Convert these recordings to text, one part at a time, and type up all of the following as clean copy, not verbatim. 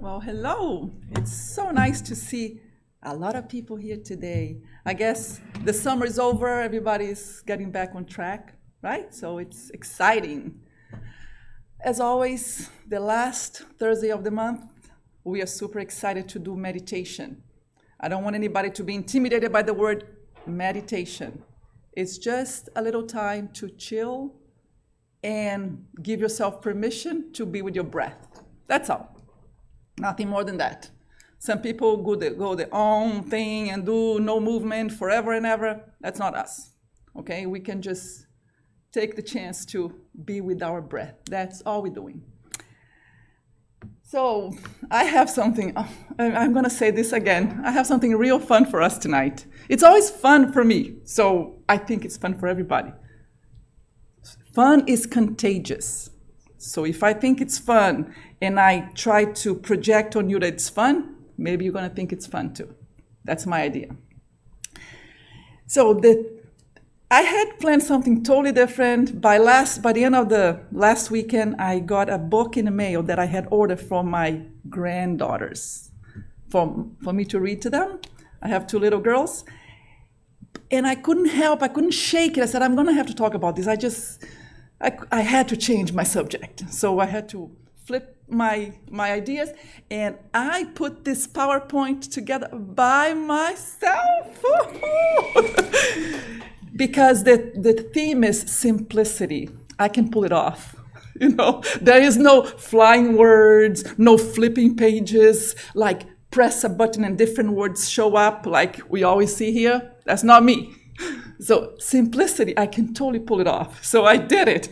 Well, hello. It's so nice to see a lot of people here today. I guess the summer is over, everybody's getting back on track, right? So it's exciting. As always, the last Thursday of the month, we are super excited to do meditation. I don't want anybody to be intimidated by the word meditation. It's just a little time to chill and give yourself permission to be with your breath. That's all. Nothing more than that. Some people go their own thing and do no movement forever and ever. That's not us. Okay? We can just take the chance to be with our breath. That's all we're doing. So I have something, I'm going to say this again. I have something real fun for us tonight. It's always fun for me, so I think it's fun for everybody. Fun is contagious. So if I think it's fun and I try to project on you that it's fun, maybe you're going to think it's fun too. That's my idea. So I had planned something totally different. By the end of the last weekend, I got a book in the mail that I had ordered from my granddaughters for me to read to them. I have 2 little girls. And I couldn't shake it. I said, I'm going to have to talk about this. I had to change my subject. So I had to flip my ideas. And I put this PowerPoint together by myself. Because the theme is simplicity. I can pull it off. You know, there is no flying words, no flipping pages, like press a button and different words show up like we always see here. That's not me. So simplicity, I can totally pull it off. So I did it.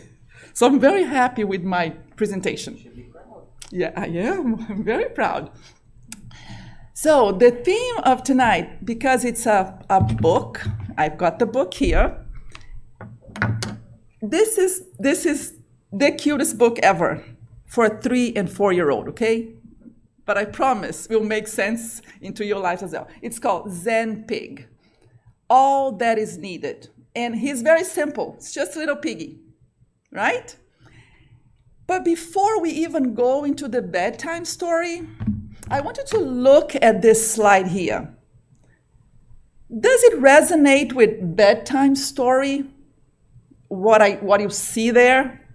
So I'm very happy with my presentation. You should be proud. Yeah, I am. I'm very proud. So the theme of tonight, because it's a book, I've got the book here. This is the cutest book ever for a 3- and 4-year-old, okay? But I promise it will make sense into your life as well. It's called Zen Pig. All that is needed. And he's very simple. It's just a little piggy, right? But before we even go into the bedtime story, I want you to look at this slide here. Does it resonate with bedtime story? What you see there?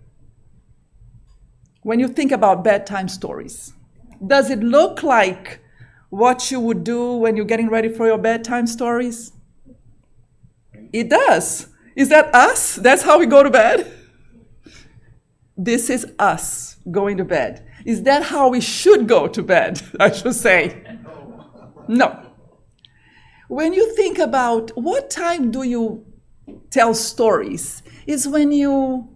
When you think about bedtime stories, does it look like what you would do when you're getting ready for your bedtime stories? It does. Is that us? That's how we go to bed? This is us going to bed. Is that how we should go to bed, I should say? No. When you think about what time do you tell stories, is when you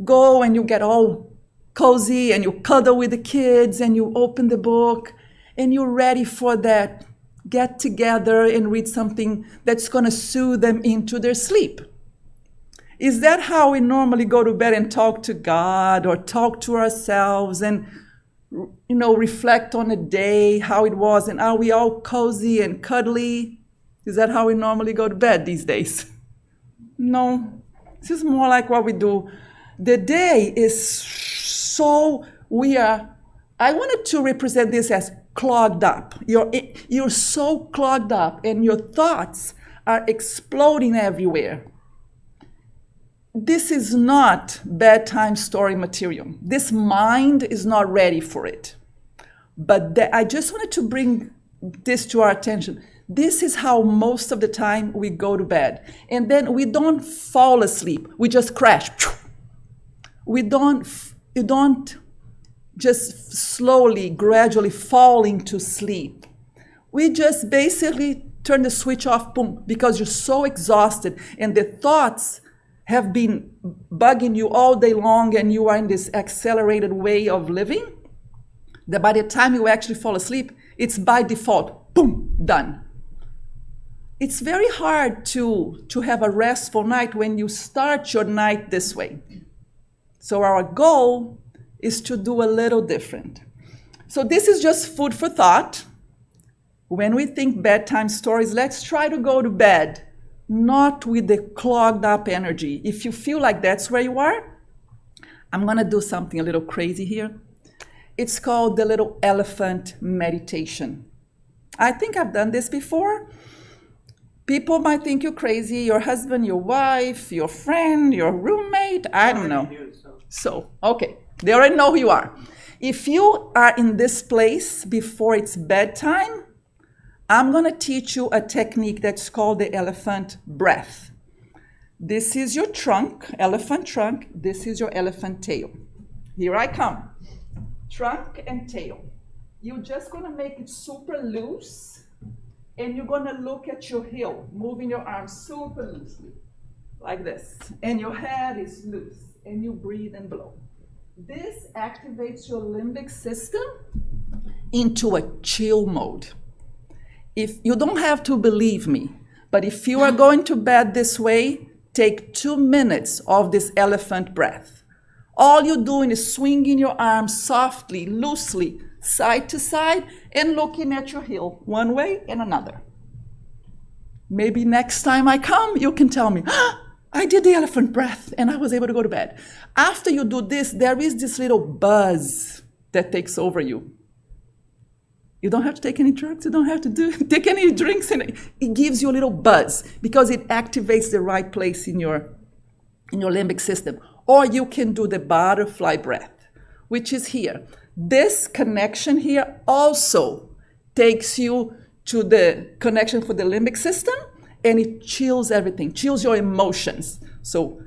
go and you get all cozy and you cuddle with the kids and you open the book and you're ready for that get together and read something that's going to soothe them into their sleep. Is that how we normally go to bed and talk to God or talk to ourselves and, reflect on the day, how it was, and are we all cozy and cuddly? Is that how we normally go to bed these days? No. This is more like what we do. The day is so I wanted to represent this as clogged up. You're so clogged up and your thoughts are exploding everywhere. This is not bedtime story material. This mind is not ready for it. But I just wanted to bring this to our attention. This is how most of the time we go to bed. And then we don't fall asleep. We just crash. You don't just slowly, gradually fall into sleep. We just basically turn the switch off, boom, because you're so exhausted and the thoughts have been bugging you all day long and you are in this accelerated way of living, that by the time you actually fall asleep, it's by default, boom, done. It's very hard to have a restful night when you start your night this way. So our goal is to do a little different. So this is just food for thought. When we think bedtime stories, let's try to go to bed, not with the clogged up energy. If you feel like that's where you are, I'm going to do something a little crazy here. It's called the little elephant meditation. I think I've done this before. People might think you're crazy, your husband, your wife, your friend, your roommate, I don't know. So, okay, they already know who you are. If you are in this place before it's bedtime, I'm gonna teach you a technique that's called the elephant breath. This is your trunk, elephant trunk. This is your elephant tail. Here I come. Trunk and tail. You're just gonna make it super loose. And you're gonna look at your heel, moving your arms super loosely, like this. And your head is loose, and you breathe and blow. This activates your limbic system into a chill mode. If you don't have to believe me, but if you are going to bed this way, take 2 minutes of this elephant breath. All you're doing is swinging your arms softly, loosely, side to side, and looking at your heel one way and another. Maybe next time I come, you can tell me, I did the elephant breath and I was able to go to bed. After you do this, there is this little buzz that takes over you. You don't have to take any drugs, you don't have to take any drinks, and it gives you a little buzz because it activates the right place in your limbic system. Or you can do the butterfly breath, which is here. This connection here also takes you to the connection for the limbic system, and it chills everything, chills your emotions. So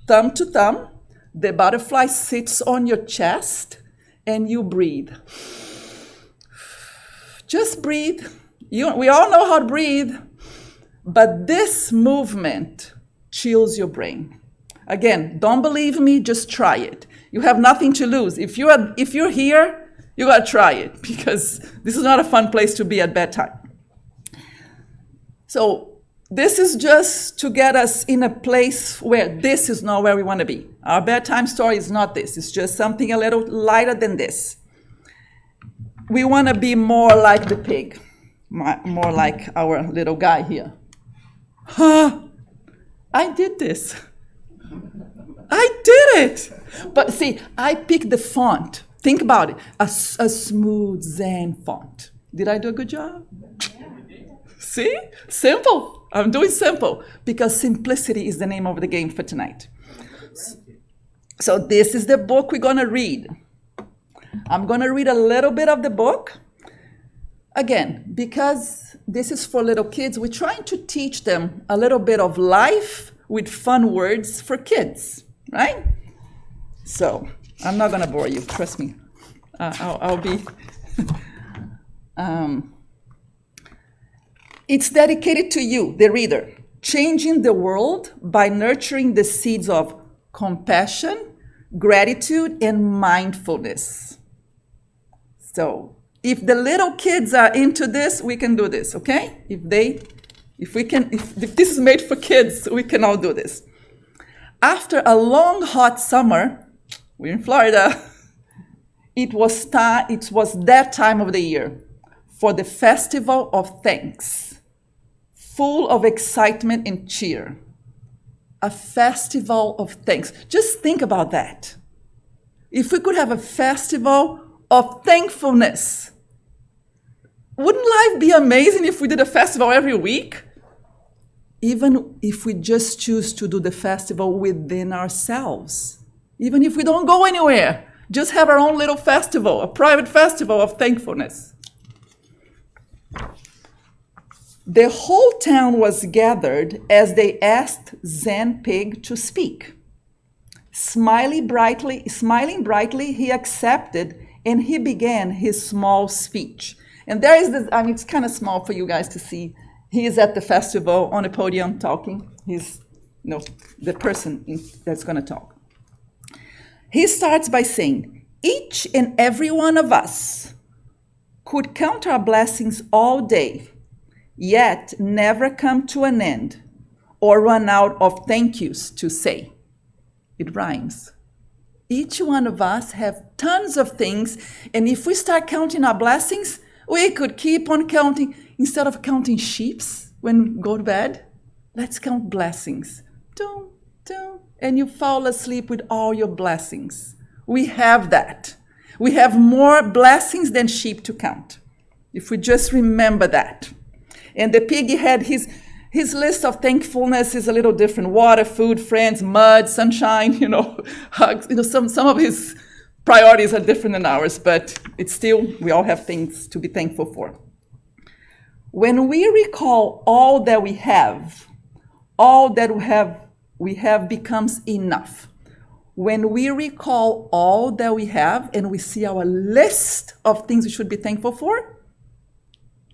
thumb to thumb, the butterfly sits on your chest, and you breathe. Just breathe. We all know how to breathe, but this movement chills your brain. Again, don't believe me, just try it. You have nothing to lose. If you're here, you gotta try it, because this is not a fun place to be at bedtime. So this is just to get us in a place where this is not where we want to be. Our bedtime story is not this. It's just something a little lighter than this. We want to be more like the pig, more like our little guy here. I did this. I did it. But see, I picked the font. Think about it. A smooth Zen font. Did I do a good job? See? Simple. I'm doing simple because simplicity is the name of the game for tonight. So this is the book we're going to read. I'm going to read a little bit of the book. Again, because this is for little kids, we're trying to teach them a little bit of life with fun words for kids, right? So I'm not going to bore you. Trust me. I'll be... It's dedicated to you, the reader, changing the world by nurturing the seeds of compassion, gratitude, and mindfulness. So if the little kids are into this, we can do this, okay? If this is made for kids, we can all do this. After a long, hot summer, we're in Florida, it was that time of the year for the Festival of Thanks, full of excitement and cheer. A festival of thanks. Just think about that. If we could have a festival of thankfulness, wouldn't life be amazing if we did a festival every week? Even if we just choose to do the festival within ourselves. Even if we don't go anywhere, just have our own little festival, a private festival of thankfulness. The whole town was gathered as they asked Zen Pig to speak. Smiling brightly, he accepted, and he began his small speech. And there is this, it's kind of small for you guys to see. He is at the festival on a podium talking. He's the person that's going to talk. He starts by saying, each and every one of us could count our blessings all day, yet never come to an end or run out of thank yous to say. It rhymes. Each one of us have tons of things, and if we start counting our blessings, we could keep on counting. Instead of counting sheeps when we go to bed, let's count blessings. Dun, dun, and you fall asleep with all your blessings. We have that. We have more blessings than sheep to count. If we just remember that. And the pig had his list of thankfulness is a little different. Water, food, friends, mud, sunshine, hugs. Some of his priorities are different than ours, but it's still, we all have things to be thankful for. When we recall all that we have becomes enough. When we recall all that we have and we see our list of things we should be thankful for,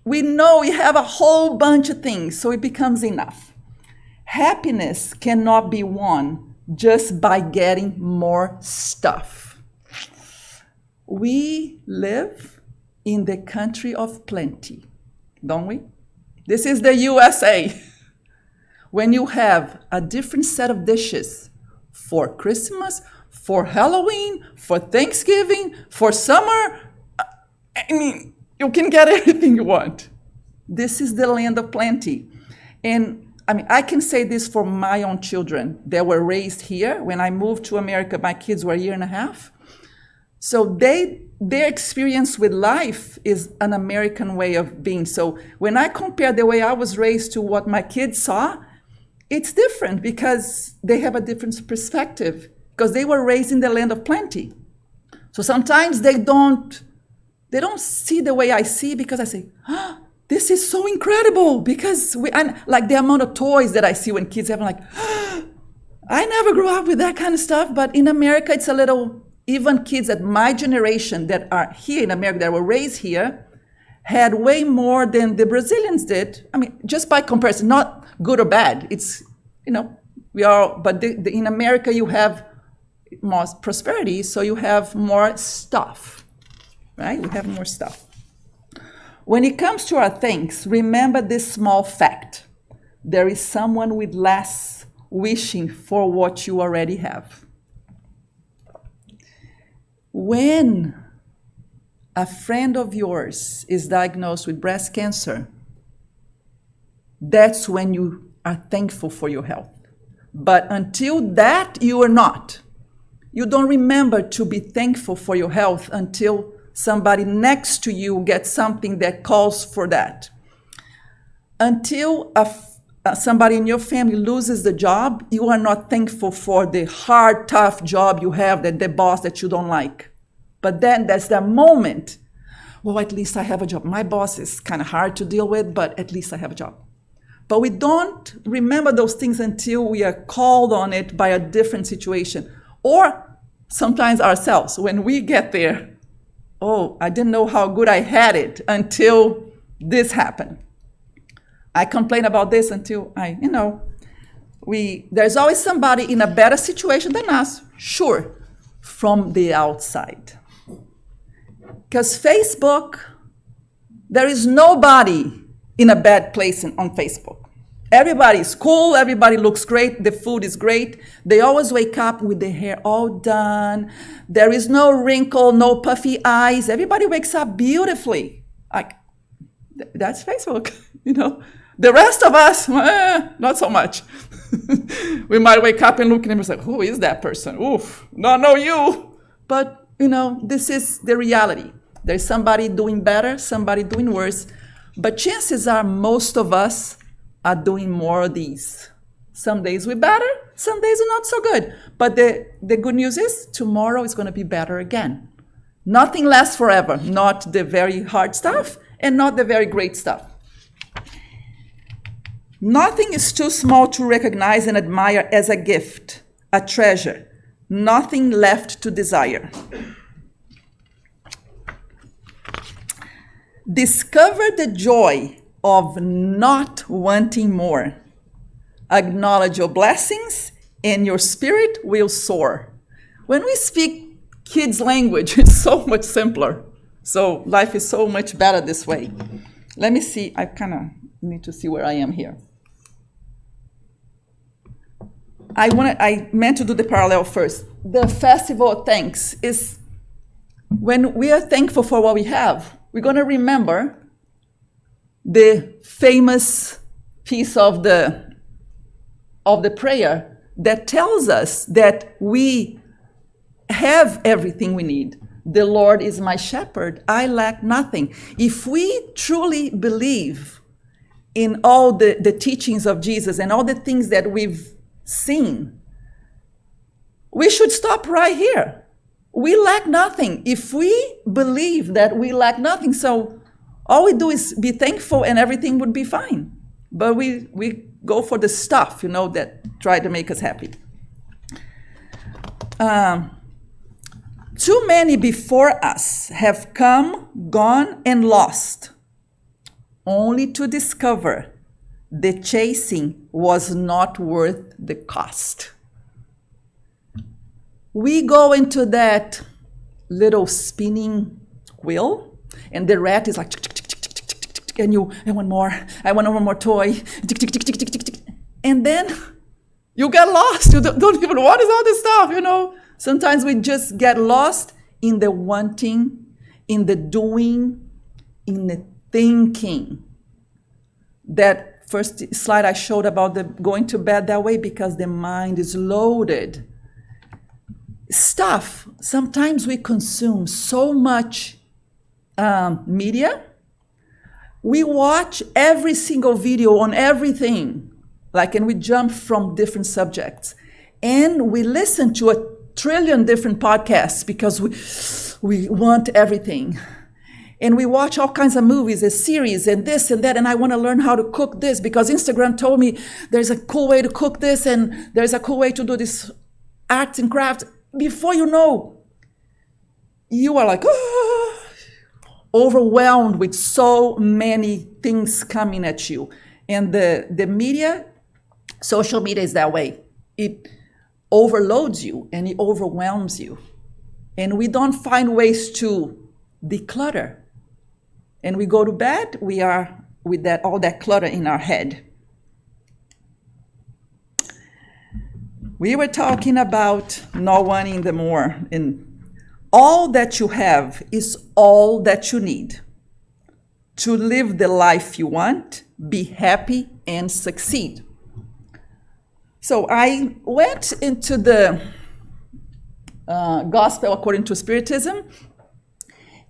we know we have a whole bunch of things, so it becomes enough. Happiness cannot be won just by getting more stuff. We live in the country of plenty, don't we? This is the USA. When you have a different set of dishes for Christmas, for Halloween, for Thanksgiving, for summer, you can get everything you want. This is the land of plenty. And I can say this for my own children that were raised here. When I moved to America, my kids were a year and a half. So their experience with life is an American way of being. So when I compare the way I was raised to what my kids saw, it's different because they have a different perspective because they were raised in the land of plenty. So sometimes they don't see the way I see because I say, this is so incredible because like the amount of toys that I see when kids have, like, I never grew up with that kind of stuff. But in America, it's a little, even kids at my generation that are here in America, that were raised here, had way more than the Brazilians did. Just by comparison, not good or bad. It's, but in America, you have more prosperity, so you have more stuff, right? We have more stuff. When it comes to our thanks, remember this small fact. There is someone with less wishing for what you already have. When a friend of yours is diagnosed with breast cancer, that's when you are thankful for your health. But until that, you are not. You don't remember to be thankful for your health until somebody next to you gets something that calls for that. Until somebody in your family loses the job, you are not thankful for the hard, tough job you have, that the boss that you don't like. But then there's that moment, well, at least I have a job. My boss is kind of hard to deal with, but at least I have a job. But we don't remember those things until we are called on it by a different situation. Or sometimes ourselves, when we get there, oh, I didn't know how good I had it until this happened. I complain about this until there's always somebody in a better situation than us, sure, from the outside. Because Facebook, there is nobody in a bad place on Facebook. Everybody is cool, everybody looks great, the food is great. They always wake up with their hair all done. There is no wrinkle, no puffy eyes. Everybody wakes up beautifully. That's Facebook, The rest of us, not so much. We might wake up and look at him and say, who is that person? Oof, no, you. But, this is the reality. There's somebody doing better, somebody doing worse. But chances are most of us are doing more of these. Some days we're better, some days are not so good. But the good news is tomorrow is going to be better again. Nothing lasts forever, not the very hard stuff and not the very great stuff. Nothing is too small to recognize and admire as a gift, a treasure. Nothing left to desire. Discover the joy of not wanting more. Acknowledge your blessings and your spirit will soar. When we speak kids' language, it's so much simpler. So life is so much better this way. Let me see. I kind of need to see where I am here. I meant to do the parallel first. The festival of thanks is when we are thankful for what we have, we're going to remember the famous piece of the prayer that tells us that we have everything we need. the Lord is my shepherd, I lack nothing. If we truly believe in all the teachings of Jesus and all the things that we've seen, we should stop right here. We lack nothing. If we believe that we lack nothing, so all we do is be thankful and everything would be fine. But we go for the stuff, that try to make us happy. Too many before us have come, gone, and lost, only to discover the chasing was not worth the cost. We go into that little spinning wheel, and the rat is like, and I want more, I want one more toy, and then you get lost. You don't even, what is all this stuff, Sometimes we just get lost in the wanting, in the doing, in the thinking. That first slide I showed about the going to bed that way, because the mind is loaded. Stuff. Sometimes we consume so much media. We watch every single video on everything, and we jump from different subjects. And we listen to a trillion different podcasts because we want everything. And we watch all kinds of movies, a series, and this and that, and I want to learn how to cook this because Instagram told me there's a cool way to cook this and there's a cool way to do this arts and crafts. Before you know, you are overwhelmed with so many things coming at you. And the media, social media is that way. It overloads you and it overwhelms you. And we don't find ways to declutter. And we go to bed, we are with all that clutter in our head. We were talking about not wanting the more. And all that you have is all that you need to live the life you want, be happy, and succeed. So I went into the Gospel according to Spiritism,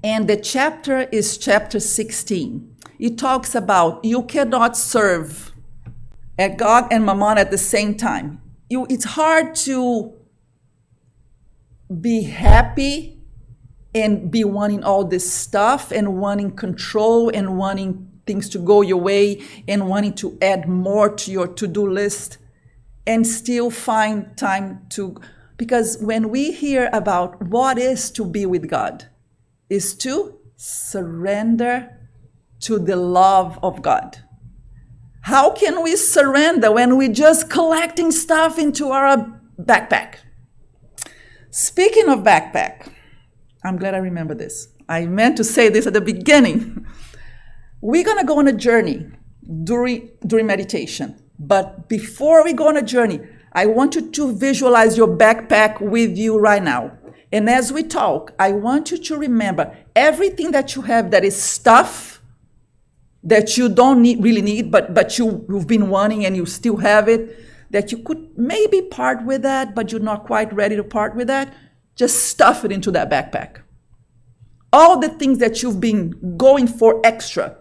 and the chapter is chapter 16. It talks about you cannot serve at God and Mammon at the same time. It's hard to be happy and be wanting all this stuff and wanting control and wanting things to go your way and wanting to add more to your to-do list and still find time to, because when we hear about what is to be with God, is to surrender to the love of God. How can we surrender when we're just collecting stuff into our backpack? Speaking of backpack, I'm glad I remember this. I meant to say this at the beginning. We're going to go on a journey during meditation. But before we go on a journey, I want you to visualize your backpack with you right now. And as we talk, I want you to remember everything that you have that is stuff that you don't really need, but you've been wanting and you still have it, that you could maybe part with that, but you're not quite ready to part with that. Just stuff it into that backpack. All the things that you've been going for extra,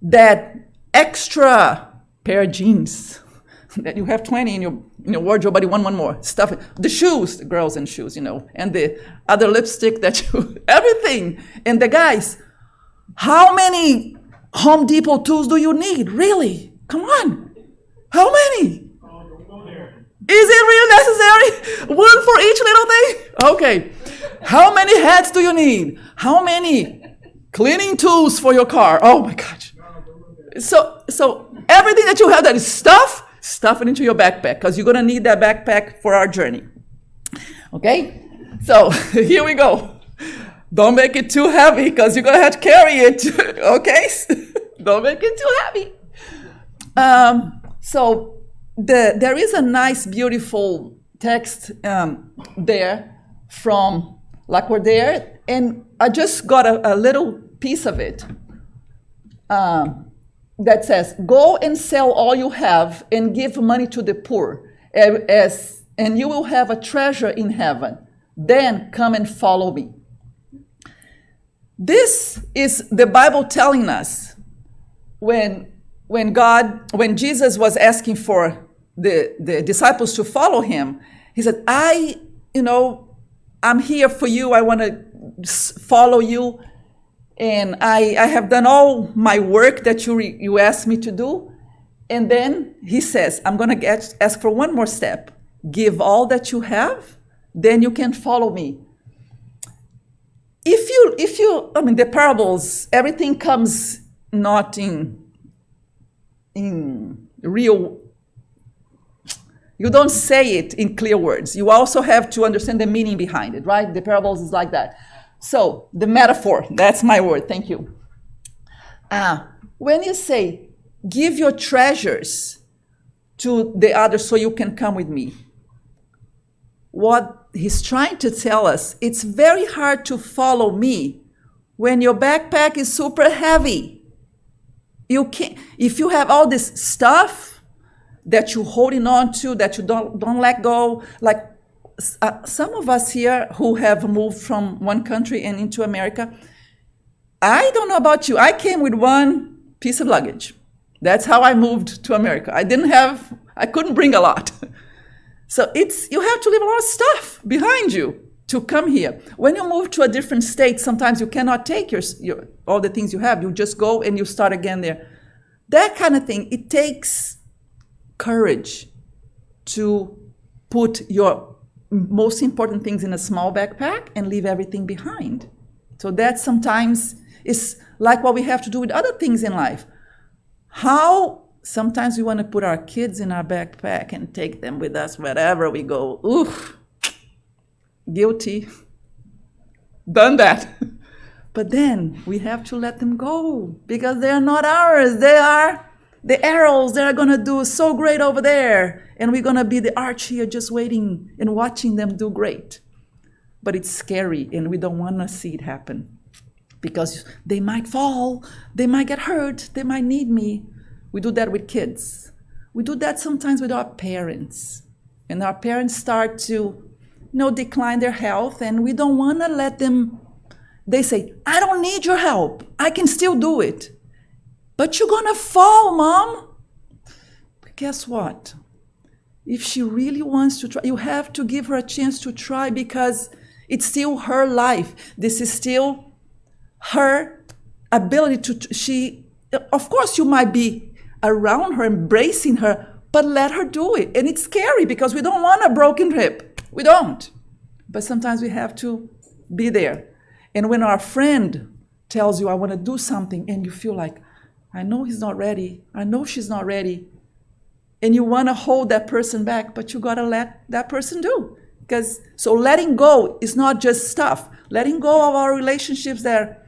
that extra pair of jeans that you have 20 in your wardrobe, but you want one more. Stuff it. The shoes, the girls in shoes, and the other lipstick that everything. And the guys, how many Home Depot tools do you need? Really? Come on. How many? Is it really necessary? One for each little thing? Okay. How many hats do you need? How many cleaning tools for your car? Oh my gosh. So everything that you have that is stuff it into your backpack, because you're going to need that backpack for our journey. Okay? So here we go. Don't make it too heavy, because you're going to have to carry it. Okay? Don't make it too heavy. So there is a nice, beautiful text there from Lacordaire, and I just got a little piece of it. That says, go and sell all you have and give money to the poor, and you will have a treasure in heaven. Then come and follow me. This is the Bible telling us when Jesus was asking for the disciples to follow him, he said, I'm here for you. I want to follow you. And I have done all my work that you asked me to do. And then he says, I'm going to ask for one more step. Give all that you have, then you can follow me. The parables, everything comes not in real, you don't say it in clear words. You also have to understand the meaning behind it, right? The parables is like that. So the metaphor, that's my word, thank you. When you say, give your treasures to the others so you can come with me, what he's trying to tell us, it's very hard to follow me when your backpack is super heavy. You can't, if you have all this stuff that you're holding on to, that you don't let go, like some of us here who have moved from one country and into America, I don't know about you, I came with one piece of luggage. That's how I moved to America. I couldn't bring a lot. So you have to leave a lot of stuff behind you to come here. When you move to a different state, sometimes you cannot take your all the things you have. You just go and you start again there. That kind of thing, it takes courage to put your most important things in a small backpack and leave everything behind. So that sometimes is like what we have to do with other things in life. How sometimes we want to put our kids in our backpack and take them with us wherever we go. Oof, guilty. Done that. But then we have to let them go because they're not ours. They are the arrows. They're going to do so great over there. And we're going to be the arch here just waiting and watching them do great. But it's scary and we don't want to see it happen because they might fall. They might get hurt. They might need me. We do that with kids. We do that sometimes with our parents. And our parents start to, decline their health, and we don't want to let them. They say, I don't need your help. I can still do it. But you're going to fall, Mom. But guess what? If she really wants to try, you have to give her a chance to try because it's still her life. This is still her ability to, of course you might be around her, embracing her, but let her do it. And it's scary because we don't want a broken hip. We don't. But sometimes we have to be there. And when our friend tells you, I want to do something, and you feel like, I know he's not ready. I know she's not ready. And you want to hold that person back, but you got to let that person do. So letting go is not just stuff. Letting go of our relationships there,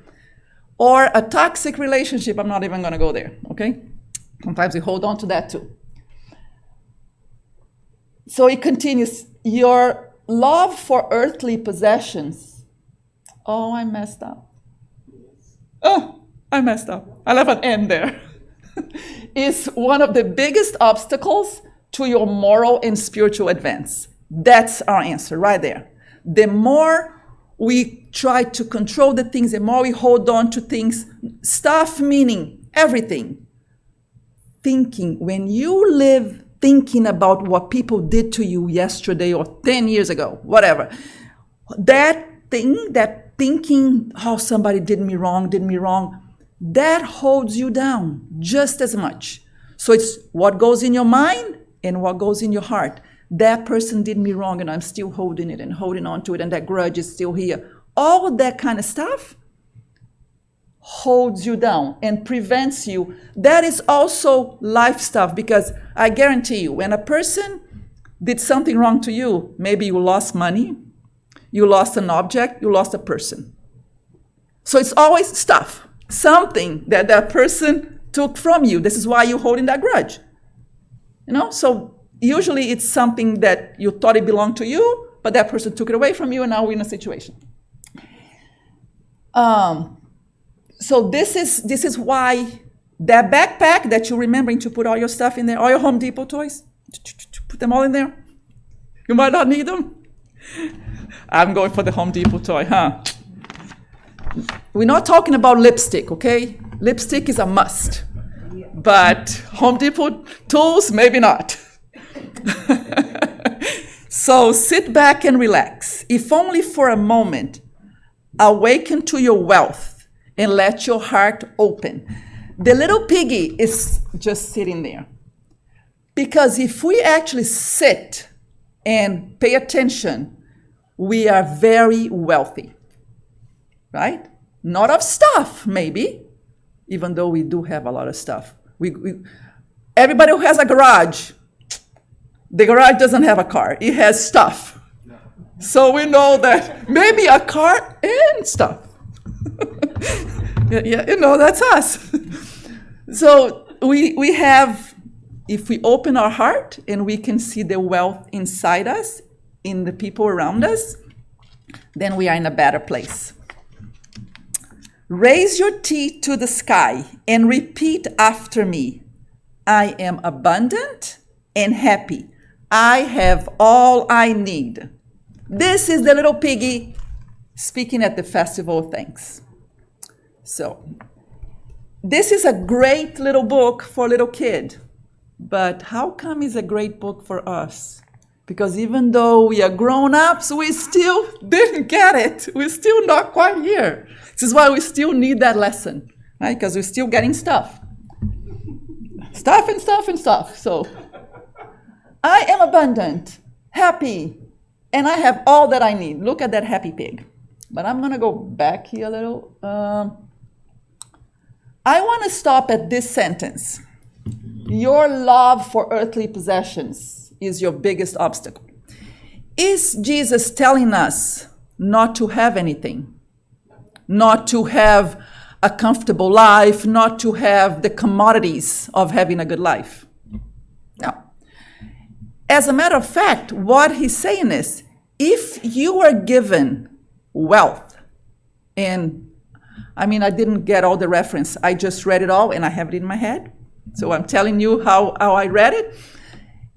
or a toxic relationship, I'm not even going to go there, okay? Sometimes we hold on to that too. So it continues, your love for earthly possessions. Oh, I messed up. I left an N there. Is one of the biggest obstacles to your moral and spiritual advance. That's our answer right there. The more we try to control the things, the more we hold on to things, stuff meaning everything. Thinking, when you live thinking about what people did to you yesterday or 10 years ago, whatever, that thinking, how somebody did me wrong, that holds you down just as much. So it's what goes in your mind and what goes in your heart. That person did me wrong and I'm still holding it and holding on to it, and that grudge is still here. All of that kind of stuff holds you down and prevents you. That is also life stuff, because I guarantee you, when a person did something wrong to you, maybe you lost money, you lost an object, you lost a person. So it's always stuff, something that person took from you. This is why you're holding that grudge. So usually it's something that you thought it belonged to you, but that person took it away from you, and now we're in a situation. So this is why that backpack that you're remembering to put all your stuff in there, all your Home Depot toys, put them all in there. You might not need them. I'm going for the Home Depot toy, huh? We're not talking about lipstick, okay? Lipstick is a must. But Home Depot tools, maybe not. So sit back and relax. If only for a moment, awaken to your wealth and let your heart open. The little piggy is just sitting there. Because if we actually sit and pay attention, we are very wealthy, right? Not of stuff, maybe, even though we do have a lot of stuff. Everybody who has a garage, the garage doesn't have a car. It has stuff. So we know that maybe a car and stuff. Yeah, that's us. So we have, if we open our heart and we can see the wealth inside us, in the people around us, then we are in a better place. Raise your teeth to the sky and repeat after me. I am abundant and happy. I have all I need. This is the little piggy speaking at the Festival of Thanks. So, this is a great little book for a little kid. But how come it's a great book for us? Because even though we are grown-ups, we still didn't get it. We're still not quite here. This is why we still need that lesson, right? Because we're still getting stuff. Stuff and stuff and stuff. So, I am abundant, happy, and I have all that I need. Look at that happy pig. But I'm going to go back here a little. I want to stop at this sentence. Your love for earthly possessions is your biggest obstacle. Is Jesus telling us not to have anything? Not to have a comfortable life, not to have the commodities of having a good life? No. As a matter of fact, what he's saying is, if you are given wealth, and I didn't get all the reference. I just read it all and I have it in my head. So I'm telling you how I read it.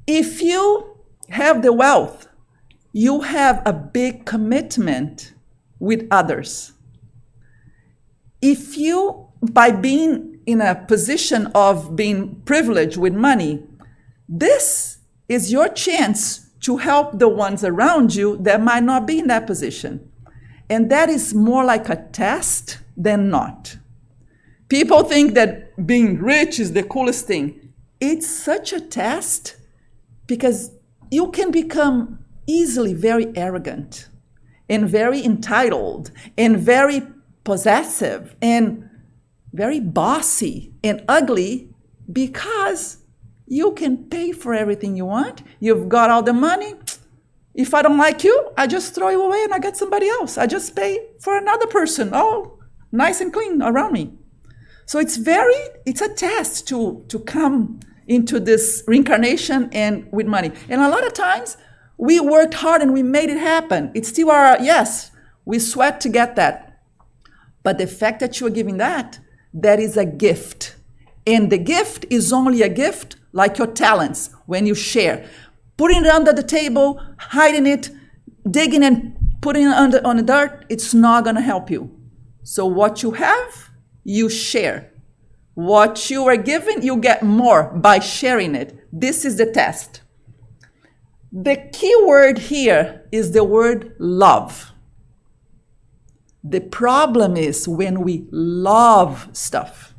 If you have the wealth, you have a big commitment with others. If you, by being in a position of being privileged with money, this is your chance to help the ones around you that might not be in that position. And that is more like a test than not. People think that being rich is the coolest thing. It's such a test because you can become easily very arrogant and very entitled and very possessive and very bossy and ugly because you can pay for everything you want. You've got all the money. If I don't like you, I just throw you away and I get somebody else. I just pay for another person, all nice and clean around me. So it's a test to come into this reincarnation and with money. And a lot of times we worked hard and we made it happen. It's still yes, we sweat to get that. But the fact that you are giving that is a gift. And the gift is only a gift like your talents when you share. Putting it under the table, hiding it, digging and putting it on the dirt, it's not going to help you. So what you have, you share. What you are given, you get more by sharing it. This is the test. The key word here is the word love. The problem is when we love stuff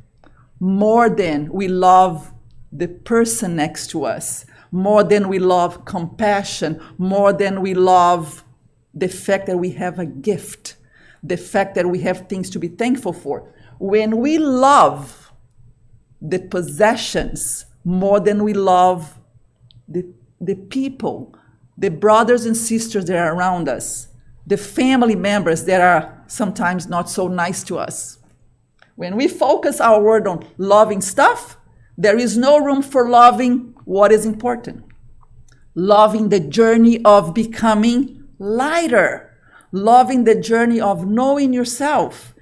more than we love the person next to us, more than we love compassion, more than we love the fact that we have a gift, the fact that we have things to be thankful for. When we love the possessions more than we love the people, the brothers and sisters that are around us, the family members that are sometimes not so nice to us. When we focus our word on loving stuff, there is no room for loving what is important. Loving the journey of becoming lighter. Loving the journey of knowing yourself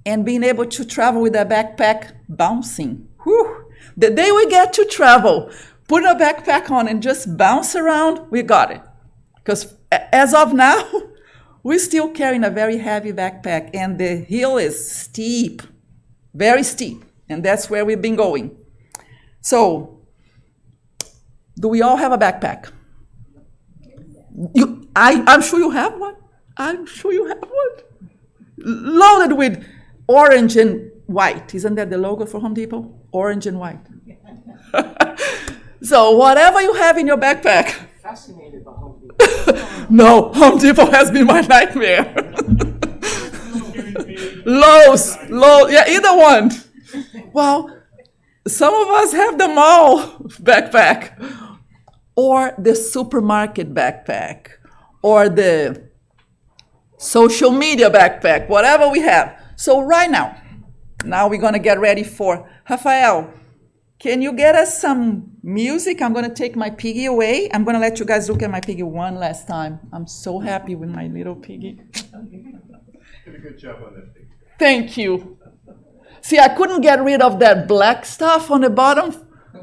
and being able to travel with a backpack bouncing. Whew. The day we get to travel, put a backpack on and just bounce around, we got it. Because as of now, we're still carrying a very heavy backpack, and the hill is steep, very steep, and that's where we've been going. So, do we all have a backpack? I'm sure you have one. I'm sure you have one. Loaded with orange and white. Isn't that the logo for Home Depot? Orange and white. So whatever you have in your backpack. Fascinated by Home Depot. No, Home Depot has been my nightmare. Lowe's, yeah, either one. Well, some of us have the mall backpack, or the supermarket backpack, or the social media backpack, whatever we have. So right now we're going to get ready for Rafael. Can you get us some music? I'm going to take my piggy away. I'm going to let you guys look at my piggy one last time. I'm so happy with my little piggy. Did a good job on that thing. Thank you. See, I couldn't get rid of that black stuff on the bottom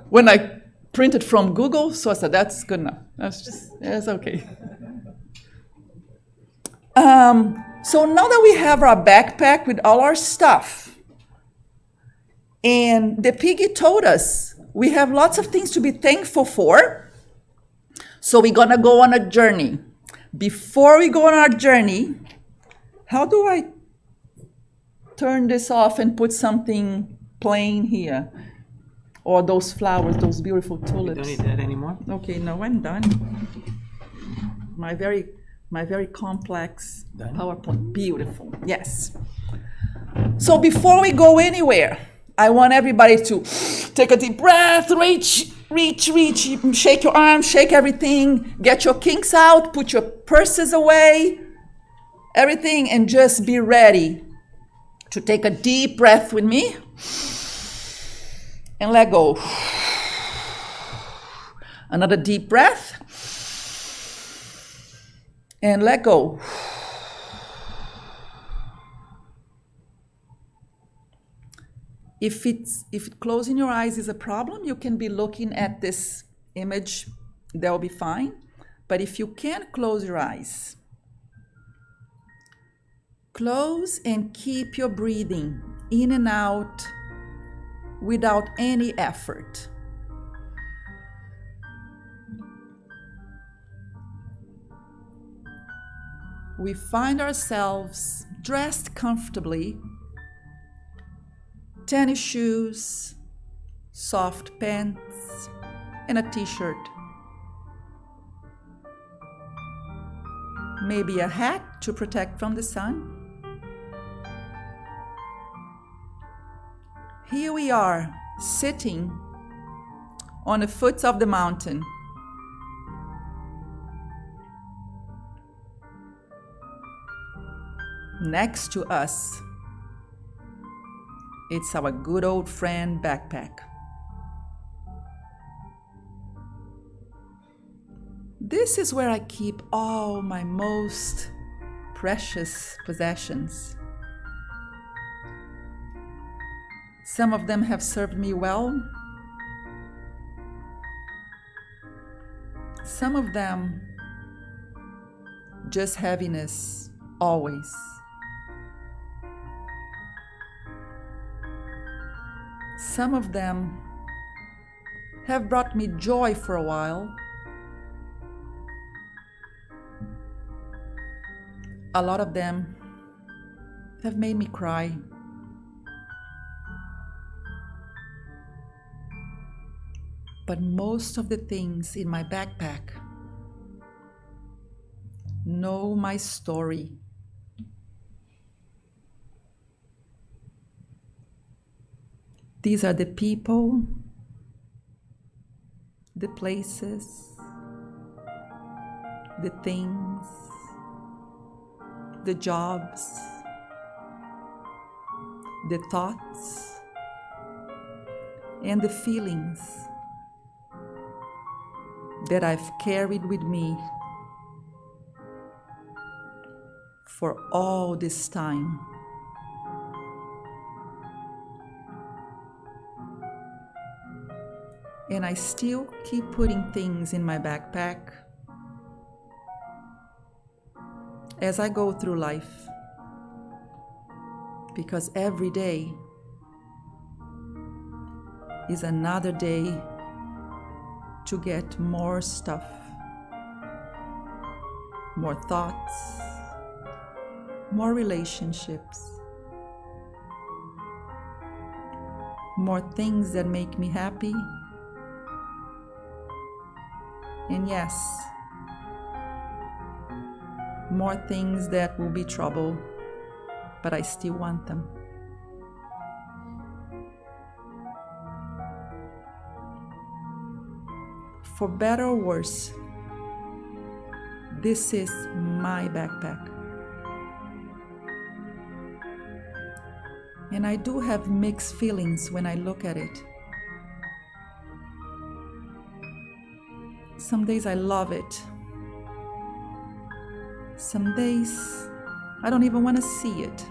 when I printed from Google, so I said, that's good enough. That's okay. So now that we have our backpack with all our stuff, and the piggy told us we have lots of things to be thankful for, so we're going to go on a journey. Before we go on our journey, how do I turn this off and put something plain here? Or those flowers, those beautiful tulips. You don't need that anymore? Okay, no, I'm done. My very complex Done? PowerPoint. Beautiful, yes. So before we go anywhere, I want everybody to take a deep breath, reach, shake your arms, shake everything, get your kinks out, put your purses away, everything, and just be ready to take a deep breath with me and let go. Another deep breath and let go. If closing your eyes is a problem, you can be looking at this image. That will be fine. But if you can't close your eyes, close and keep your breathing in and out without any effort. We find ourselves dressed comfortably, tennis shoes, soft pants, and a t-shirt. Maybe a hat to protect from the sun. Here we are, sitting on the foot of the mountain. Next to us, it's our good old friend backpack. This is where I keep all my most precious possessions. Some of them have served me well. Some of them, just heaviness, always. Some of them have brought me joy for a while. A lot of them have made me cry. But most of the things in my backpack know my story. These are the people, the places, the things, the jobs, the thoughts, and the feelings that I've carried with me for all this time. And I still keep putting things in my backpack. as I go through life, because every day is another day to get more stuff, more thoughts, more relationships, more things that make me happy, and yes, more things that will be trouble, but I still want them. For better or worse, this is my backpack. And I do have mixed feelings when I look at it. Some days I love it. Some days I don't even want to see it.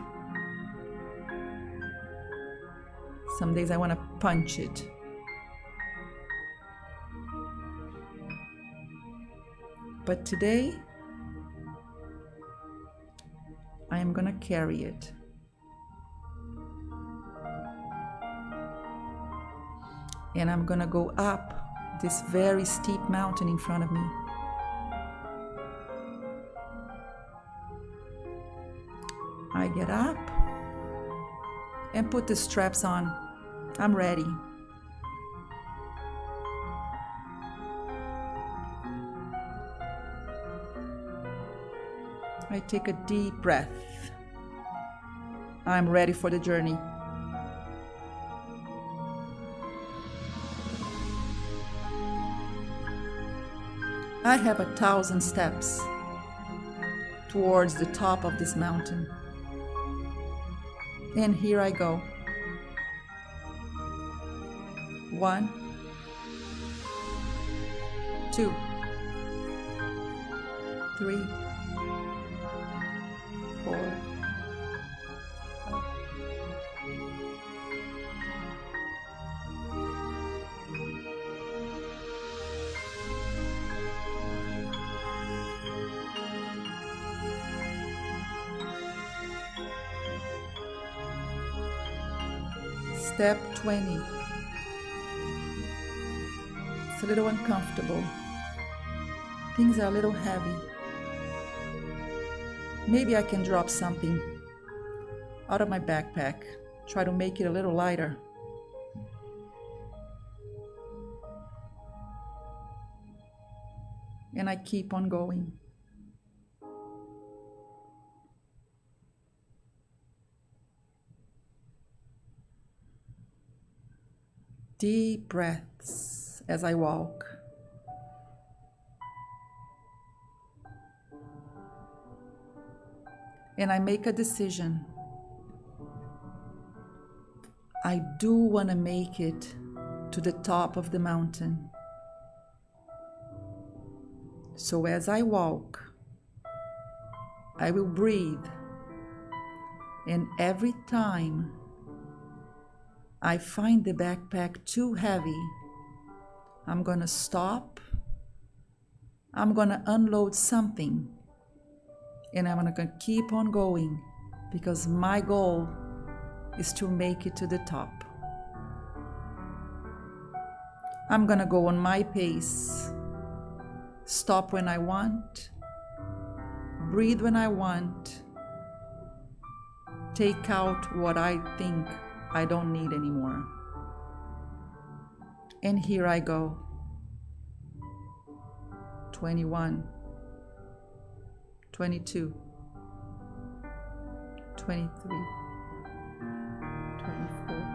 Some days I want to punch it. But today, I am gonna carry it. And I'm gonna go up this very steep mountain in front of me. I get up and put the straps on. I'm ready. I take a deep breath. I'm ready for the journey. I have 1,000 steps towards the top of this mountain. And here I go. 1, 2, 3, 4. Step 20. It's a little uncomfortable. Things are a little heavy. Maybe I can drop something out of my backpack, try to make it a little lighter. And I keep on going. Deep breaths as I walk. And I make a decision. I do want to make it to the top of the mountain. So as I walk, I will breathe. And every time I find the backpack too heavy, I'm gonna stop. I'm gonna unload something. And I'm gonna keep on going because my goal is to make it to the top. I'm gonna go on my pace. Stop when I want. Breathe when I want. Take out what I think I don't need anymore. And here I go. 21, 22, 23, 24.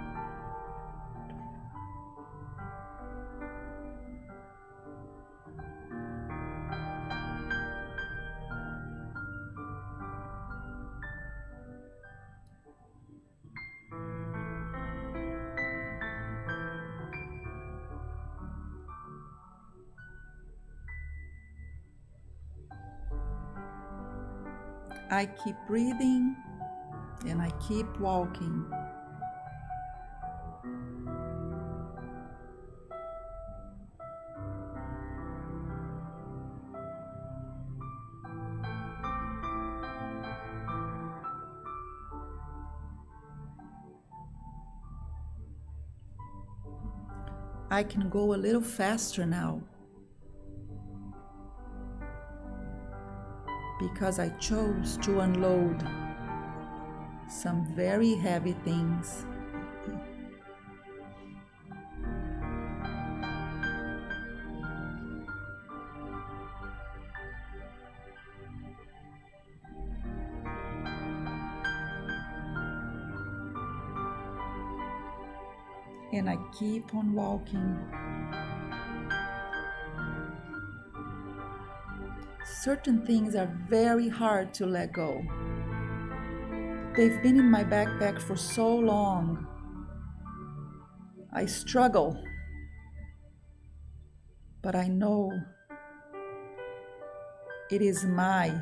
I keep breathing and I keep walking. I can go a little faster now because I chose to unload some very heavy things. And I keep on walking. Certain things are very hard to let go. They've been in my backpack for so long. I struggle, but I know it is my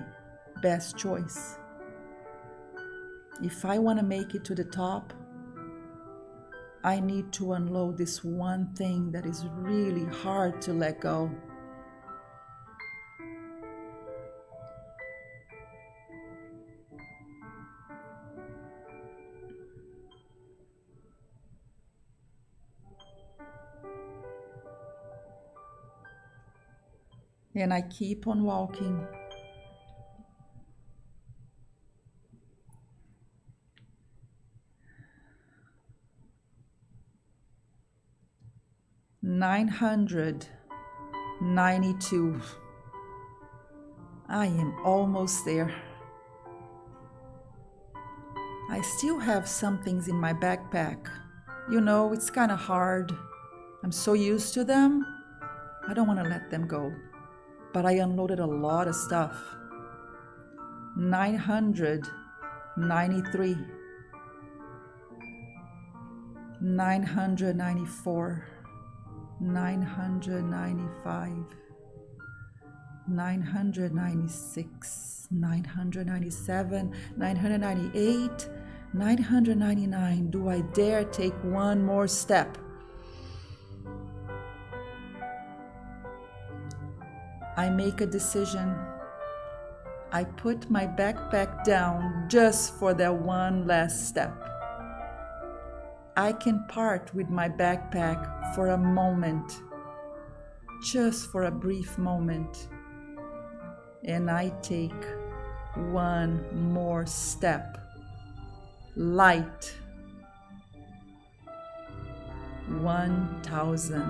best choice. If I want to make it to the top, I need to unload this one thing that is really hard to let go. And I keep on walking. $992. I am almost there. I still have some things in my backpack. You know, it's kind of hard. I'm so used to them. I don't want to let them go. But I unloaded a lot of stuff. 993. 994. 995. 996. 997. 998. 999. Do I dare take one more step? I make a decision. I put my backpack down just for that one last step. I can part with my backpack for a moment, just for a brief moment, and I take one more step. Light. 1,000.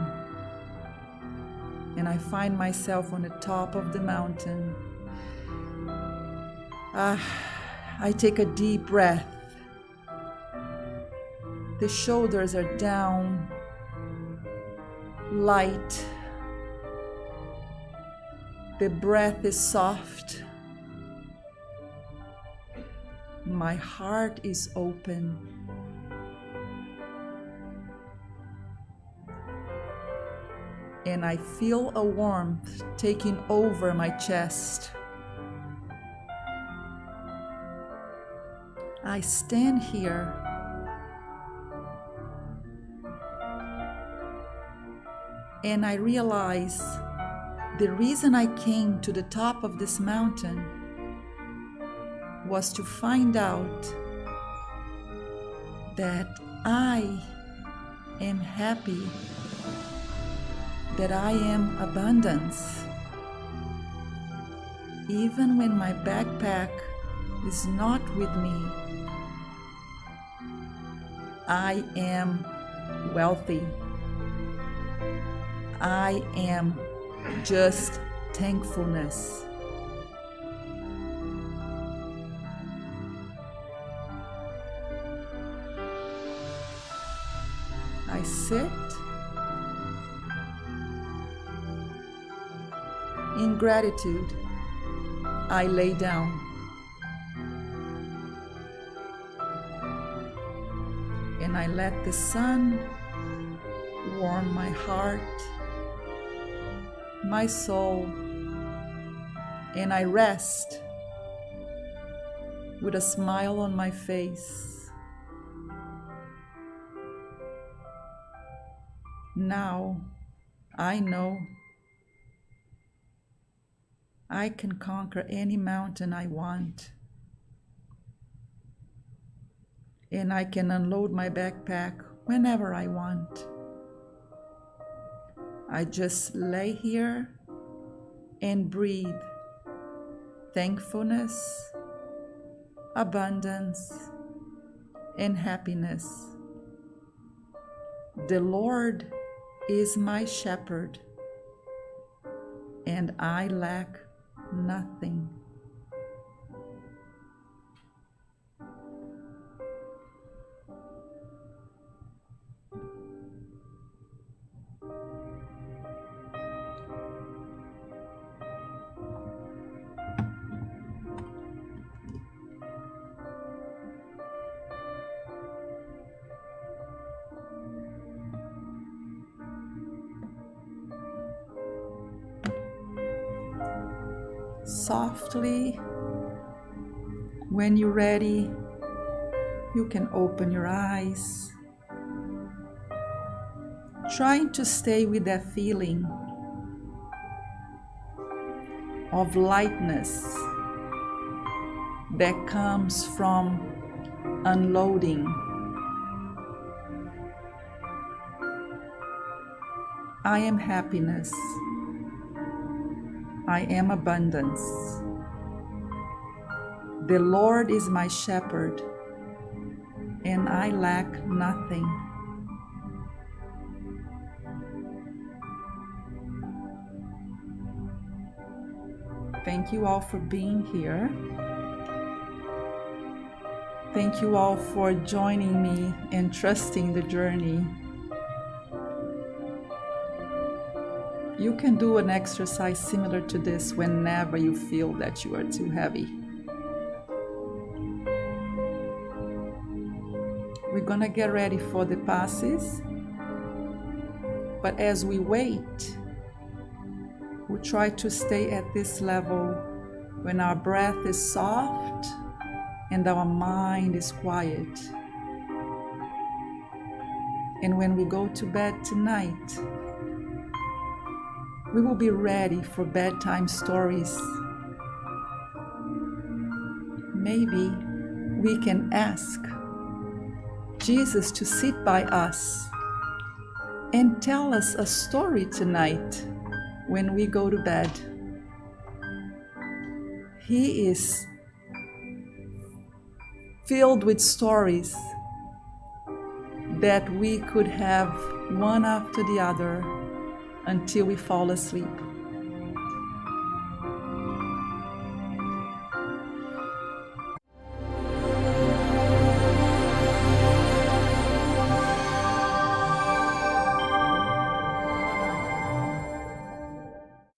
And I find myself on the top of the mountain. I take a deep breath. The shoulders are down, light. The breath is soft. My heart is open. And I feel a warmth taking over my chest. I stand here and I realize the reason I came to the top of this mountain was to find out that I am happy, that I am abundance. Even when my backpack is not with me, I am wealthy. I am just thankfulness. I sit in gratitude. I lay down. And I let the sun warm my heart, my soul, and I rest with a smile on my face. Now I know I can conquer any mountain I want. And I can unload my backpack whenever I want. I just lay here and breathe thankfulness, abundance, and happiness. The Lord is my shepherd, and I lack nothing. Softly, when you're ready, you can open your eyes, trying to stay with that feeling of lightness that comes from unloading. I am happiness. I am abundance. The Lord is my shepherd, and I lack nothing. Thank you all for being here. Thank you all for joining me and trusting the journey. You can do an exercise similar to this whenever you feel that you are too heavy. We're gonna get ready for the passes, but as we wait, we'll try to stay at this level when our breath is soft and our mind is quiet. And when we go to bed tonight, we will be ready for bedtime stories. Maybe we can ask Jesus to sit by us and tell us a story tonight when we go to bed. He is filled with stories that we could have one after the other until we fall asleep.